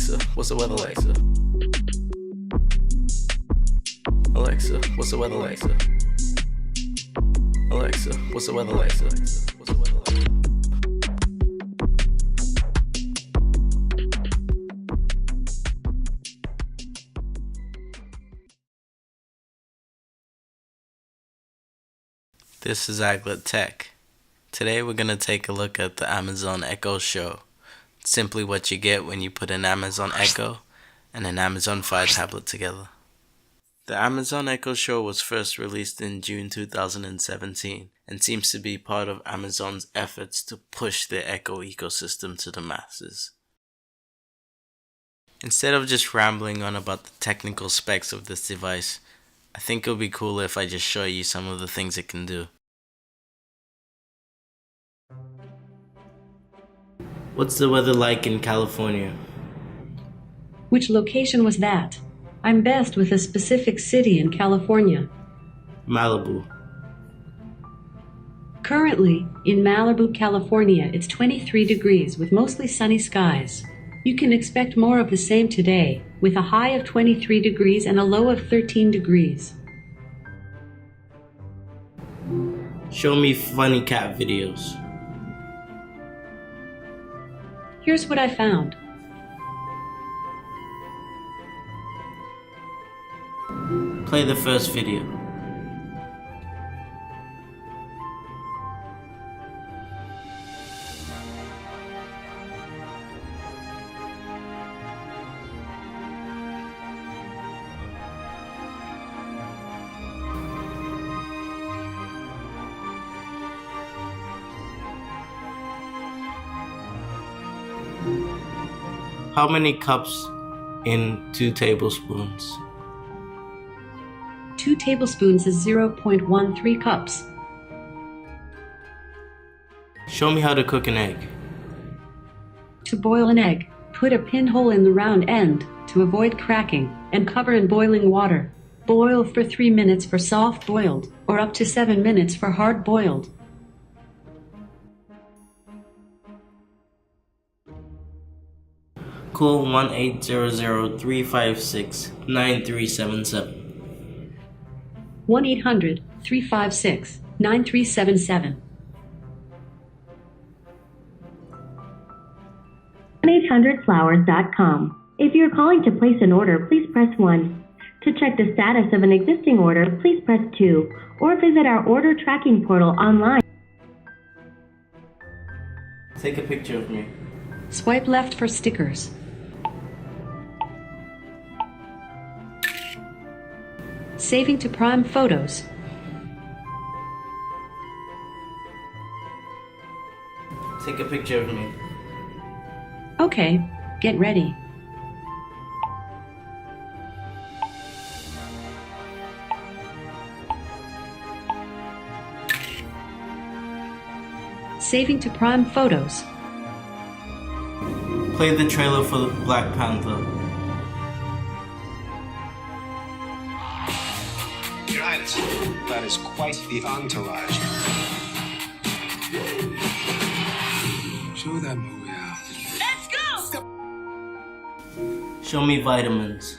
Alexa, what's the weather, Alexa? Alexa, what's the weather, Alexa? Alexa, what's the weather, Alexa? What's the weather, Alexa? This is Aglet Tech. Today we're going to take a look at the Amazon Echo Show. It's simply what you get when you put an Amazon Echo and an Amazon Fire tablet together. The Amazon Echo Show was first released in June 2017 and seems to be part of Amazon's efforts to push the Echo ecosystem to the masses. Instead of just rambling on about the technical specs of this device, I think it would be cool if I just show you some of the things it can do. What's the weather like in California? Which location was that? I'm best with a specific city in California. Malibu. Currently, in Malibu, California, it's 23 degrees with mostly sunny skies. You can expect more of the same today, with a high of 23 degrees and a low of 13 degrees. Show me funny cat videos. Here's what I found. Play the first video. How many cups in 2 tablespoons? 2 tablespoons is 0.13 cups. Show me how to cook an egg. To boil an egg, put a pinhole in the round end to avoid cracking and cover in boiling water. Boil for 3 minutes for soft boiled or up to 7 minutes for hard boiled. Call 1-800-356-9377. 1-800-356-9377. 1-800-Flowers.com. If you're calling to place an order, please press 1. To check the status of an existing order, please press 2, or visit our order tracking portal online. Take a picture of me. Swipe left for stickers. Saving to Prime Photos. Take a picture of me. Okay, get ready. Saving to Prime Photos. Play the trailer for Black Panther. Your Highness, that is quite the entourage. Show that movie out. Show me vitamins.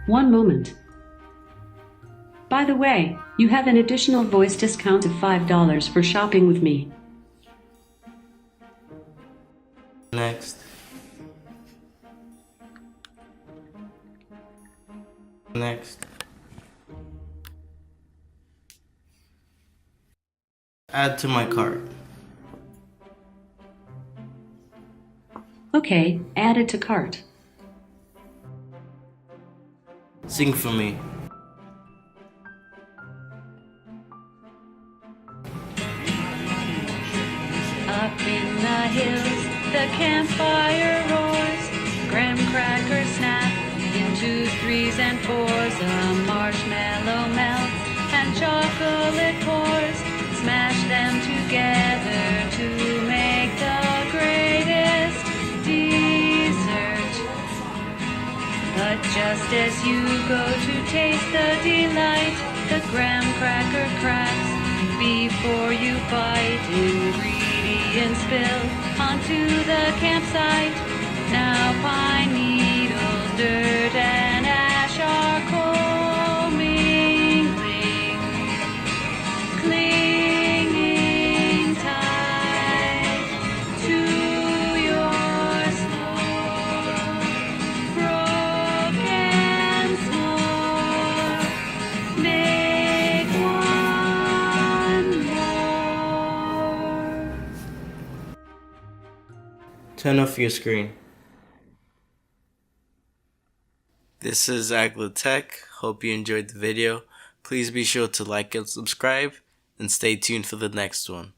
One moment. By the way, you have an additional voice discount of $5 for shopping with me. Next. Next. Add to my cart. Okay, add it to cart. Sing for me. Up in the hills, the campfire roars, graham crackers snap into 3s and 4s, a marshmallow melts and chocolate pours, smash them together to make the greatest dessert. But just as you go to taste the delight, the graham cracker cracks before you bite. Ingredients spill onto the campsite. Now pine needles, dirt, and ash are commingling, clinging tight to your soul. Broken small, make one more. Turn off your screen. This is Agla Tech. Hope you enjoyed the video. Please be sure to like and subscribe, and stay tuned for the next one.